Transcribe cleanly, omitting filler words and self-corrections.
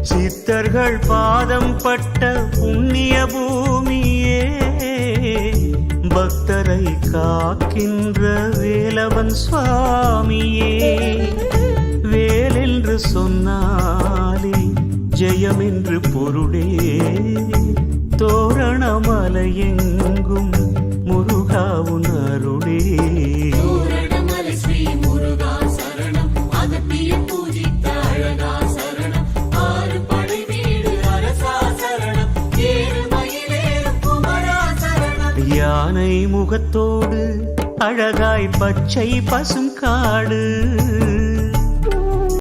சித்தர்கள் பாதம் பட்ட புண்ணிய பூமியே, பக்தரை காக்கின்ற வேலவன் சுவாமியே. வேலென்று சொன்னாலே ஜெயம் என்று பொருளே, தோரணமலையெங்கும் முருகா உன் அருளே. யானை முகத்தோடு அழகாய் பச்சை பசும் காடு,